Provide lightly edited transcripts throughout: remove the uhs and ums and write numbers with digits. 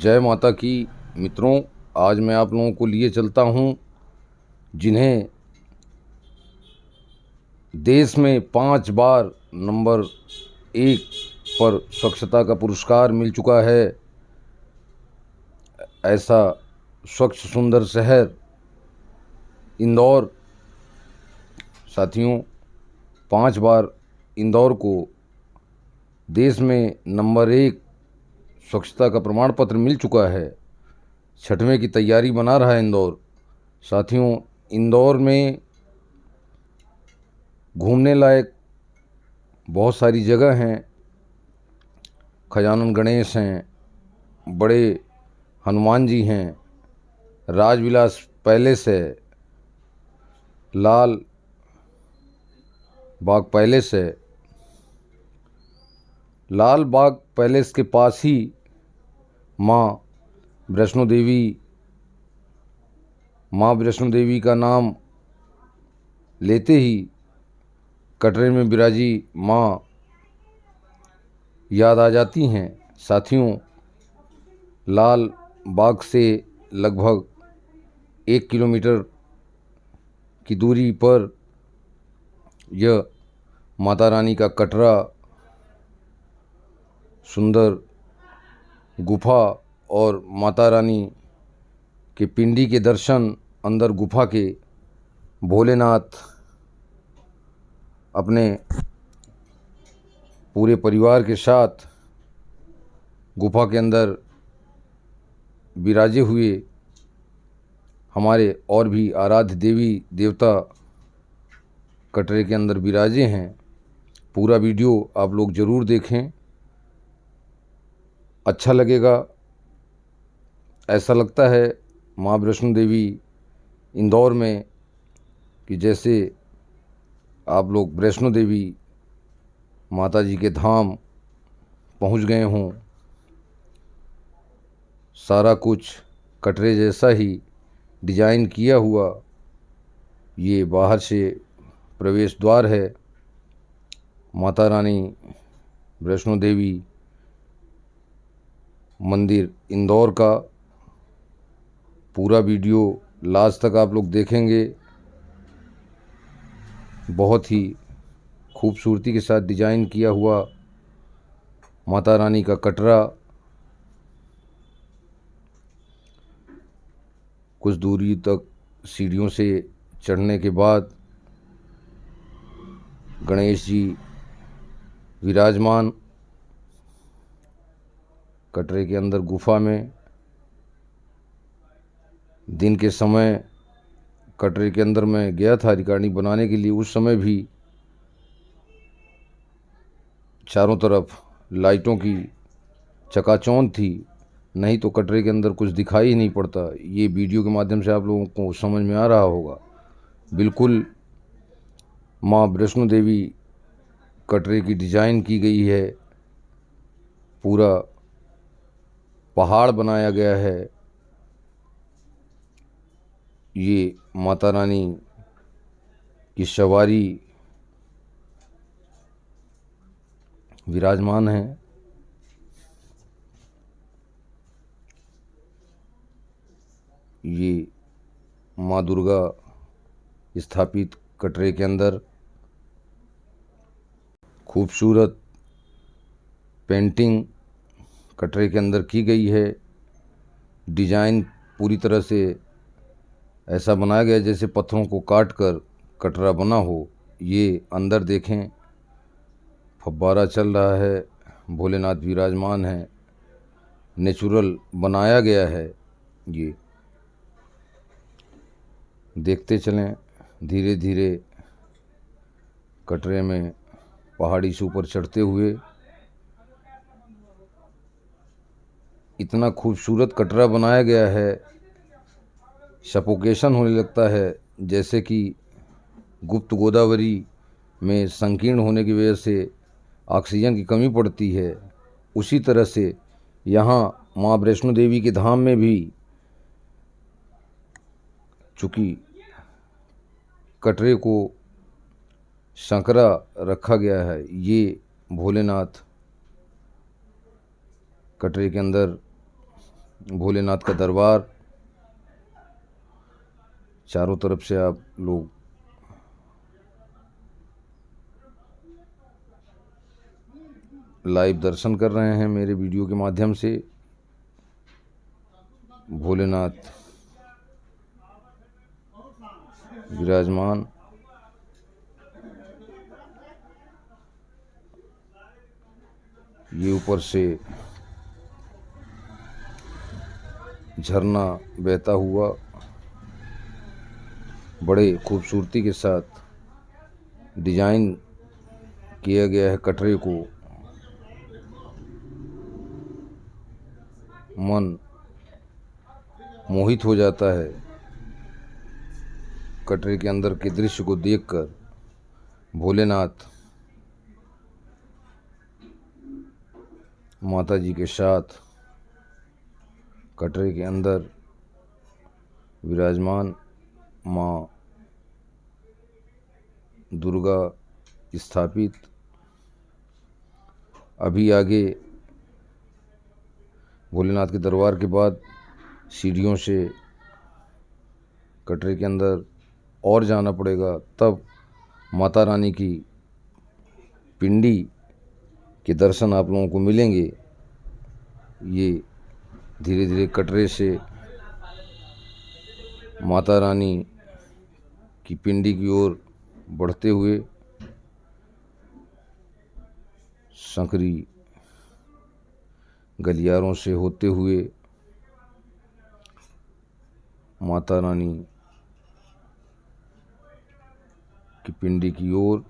जय माता की। मित्रों, आज मैं आप लोगों को लिए चलता हूँ जिन्हें देश में 5 बार नंबर 1 पर स्वच्छता का पुरस्कार मिल चुका है। ऐसा स्वच्छ सुंदर शहर इंदौर। साथियों, 5 बार इंदौर को देश में नंबर 1 स्वच्छता का प्रमाण पत्र मिल चुका है। 6वें की तैयारी बना रहा है इंदौर। साथियों, इंदौर में घूमने लायक बहुत सारी जगह हैं। खजानन गणेश हैं, बड़े हनुमान जी हैं, राजविलास पैलेस है, लाल बाग पैलेस है। लाल बाग पैलेस के पास ही माँ वैष्णो देवी का नाम लेते ही कटरे में विराजी माँ याद आ जाती हैं। साथियों, लाल बाग से लगभग 1 किलोमीटर की दूरी पर यह माता रानी का कटरा सुंदर गुफा और माता रानी के पिंडी के दर्शन अंदर गुफा के भोलेनाथ अपने पूरे परिवार के साथ गुफा के अंदर विराजे हुए हमारे और भी आराध्य देवी देवता कटरे के अंदर विराजे हैं। पूरा वीडियो आप लोग ज़रूर देखें, अच्छा लगेगा। ऐसा लगता है माँ वैष्णो देवी इंदौर में कि जैसे आप लोग वैष्णो देवी माता जी के धाम पहुंच गए हों। सारा कुछ कटरे जैसा ही डिजाइन किया हुआ ये बाहर से प्रवेश द्वार है। माता रानी वैष्णो देवी मंदिर इंदौर का पूरा वीडियो लास्ट तक आप लोग देखेंगे। बहुत ही खूबसूरती के साथ डिजाइन किया हुआ माता रानी का कटरा। कुछ दूरी तक सीढ़ियों से चढ़ने के बाद गणेश जी विराजमान कटरे के अंदर गुफा में। दिन के समय कटरे के अंदर मैं गया था रिकॉर्डिंग बनाने के लिए। उस समय भी चारों तरफ लाइटों की चकाचौंध थी, नहीं तो कटरे के अंदर कुछ दिखाई ही नहीं पड़ता। ये वीडियो के माध्यम से आप लोगों को समझ में आ रहा होगा। बिल्कुल माँ वैष्णो देवी कटरे की डिज़ाइन की गई है। पूरा पहाड़ बनाया गया है। ये माता रानी की सवारी विराजमान है। ये माँ दुर्गा स्थापित कटरे के अंदर खूबसूरत पेंटिंग कटरे के अंदर की गई है। डिज़ाइन पूरी तरह से ऐसा बनाया गया जैसे पत्थरों को काट कर कटरा बना हो। ये अंदर देखें, फव्वारा चल रहा है, भोलेनाथ विराजमान हैं, नेचुरल बनाया गया है। ये देखते चलें धीरे धीरे कटरे में पहाड़ी से ऊपर चढ़ते हुए। इतना खूबसूरत कटरा बनाया गया है, सफोकेशन होने लगता है, जैसे कि गुप्त गोदावरी में संकीर्ण होने की वजह से ऑक्सीजन की कमी पड़ती है। उसी तरह से यहाँ माँ वैष्णो देवी के धाम में भी चूँकि कटरे को संकरा रखा गया है, ये भोलेनाथ कटरे के अंदर भोलेनाथ का दरबार। चारों तरफ से आप लोग लाइव दर्शन कर रहे हैं मेरे वीडियो के माध्यम से। भोलेनाथ विराजमान। ये ऊपर से झरना बहता हुआ बड़े खूबसूरती के साथ डिजाइन किया गया है कटरे को। मन मोहित हो जाता है कटरे के अंदर के दृश्य को देखकर। भोलेनाथ माता जी के साथ कटरे के अंदर विराजमान माँ दुर्गा स्थापित। अभी आगे भोलेनाथ के दरबार के बाद सीढ़ियों से कटरे के अंदर और जाना पड़ेगा, तब माता रानी की पिंडी के दर्शन आप लोगों को मिलेंगे। ये धीरे धीरे कटरे से माता रानी की पिंडी की ओर बढ़ते हुए संकरी गलियारों से होते हुए माता रानी की पिंडी की ओर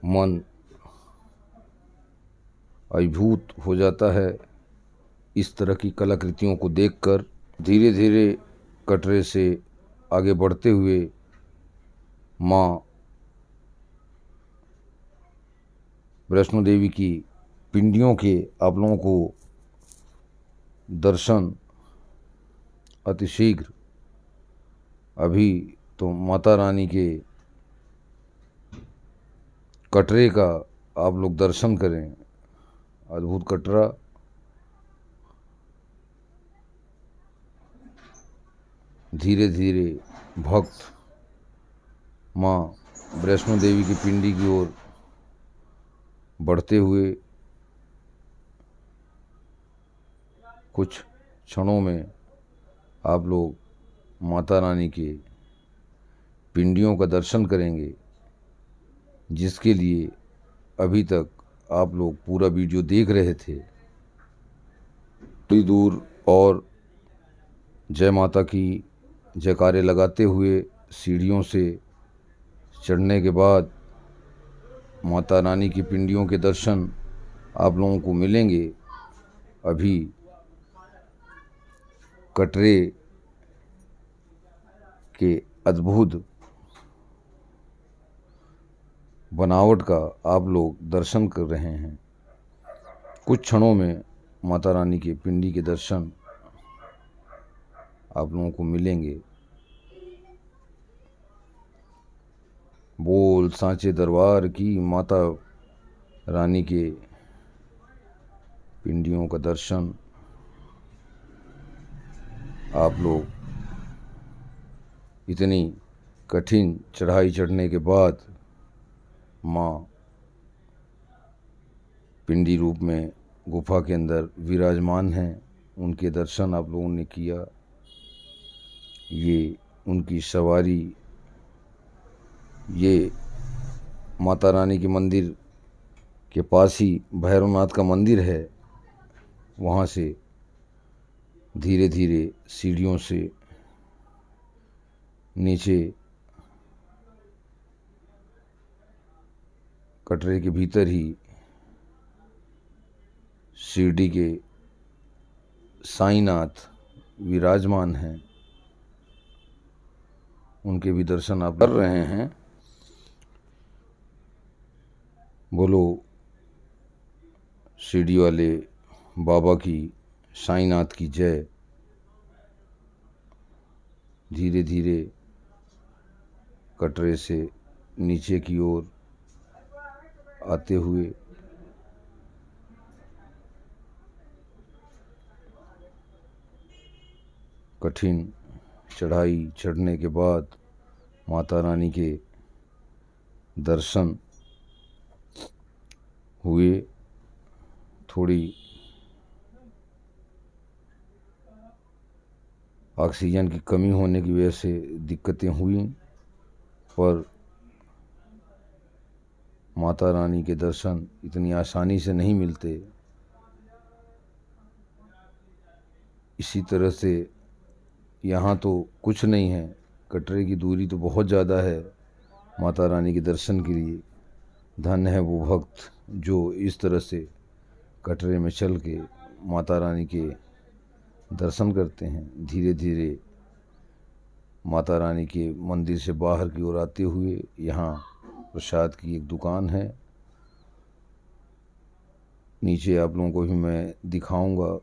मन अभिभूत हो जाता है इस तरह की कलाकृतियों को देखकर। धीरे धीरे कटरे से आगे बढ़ते हुए माँ वैष्णो देवी की पिंडियों के आप लोगों को दर्शन अतिशीघ्र। अभी तो माता रानी के कटरे का आप लोग दर्शन करें। अद्भुत कटरा धीरे धीरे भक्त माँ वैष्णो देवी की पिंडी की ओर बढ़ते हुए कुछ क्षणों में आप लोग माता रानी के पिंडियों का दर्शन करेंगे, जिसके लिए अभी तक आप लोग पूरा वीडियो देख रहे थे। थोड़ी दूर और जय माता की जयकारे लगाते हुए सीढ़ियों से चढ़ने के बाद माता रानी की पिंडियों के दर्शन आप लोगों को मिलेंगे। अभी कटरे के अद्भुत बनावट का आप लोग दर्शन कर रहे हैं। कुछ क्षणों में माता रानी के पिंडी के दर्शन आप लोगों को मिलेंगे। बोल सांचे दरबार की माता रानी के पिंडियों का दर्शन आप लोग इतनी कठिन चढ़ाई चढ़ने के बाद माँ पिंडी रूप में गुफा के अंदर विराजमान हैं, उनके दर्शन आप लोगों ने किया। ये उनकी सवारी, ये माता रानी के मंदिर के पास ही भैरवनाथ का मंदिर है। वहाँ से धीरे धीरे सीढ़ियों से नीचे कटरे के भीतर ही शिरडी के साईनाथ विराजमान हैं, उनके भी दर्शन आप कर रहे हैं। बोलो शिरडी वाले बाबा की, साईनाथ की जय। धीरे धीरे कटरे से नीचे की ओर आते हुए कठिन चढ़ाई चढ़ने के बाद माता रानी के दर्शन हुए। थोड़ी ऑक्सीजन की कमी होने की वजह से दिक्कतें हुई, पर माता रानी के दर्शन इतनी आसानी से नहीं मिलते। इसी तरह से यहाँ तो कुछ नहीं है, कटरे की दूरी तो बहुत ज़्यादा है माता रानी के दर्शन के लिए। धन्य है वो भक्त जो इस तरह से कटरे में चल के माता रानी के दर्शन करते हैं। धीरे धीरे माता रानी के मंदिर से बाहर की ओर आते हुए यहाँ प्रसाद की एक दुकान है। नीचे आप लोगों को भी मैं दिखाऊंगा।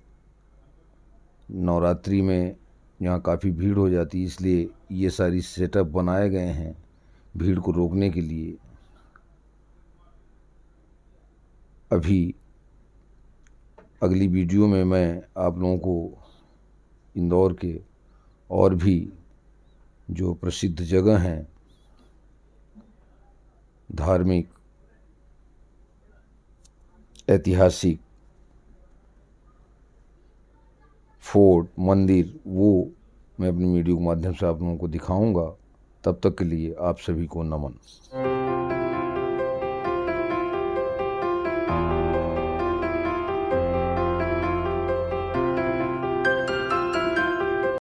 नवरात्रि में यहाँ काफ़ी भीड़ हो जाती है, इसलिए ये सारी सेटअप बनाए गए हैं भीड़ को रोकने के लिए। अभी अगली वीडियो में मैं आप लोगों को इंदौर के और भी जो प्रसिद्ध जगह हैं, धार्मिक, ऐतिहासिक, फोर्ट, मंदिर, वो मैं अपनी वीडियो के माध्यम से आप लोगों को दिखाऊंगा। तब तक के लिए आप सभी को नमन।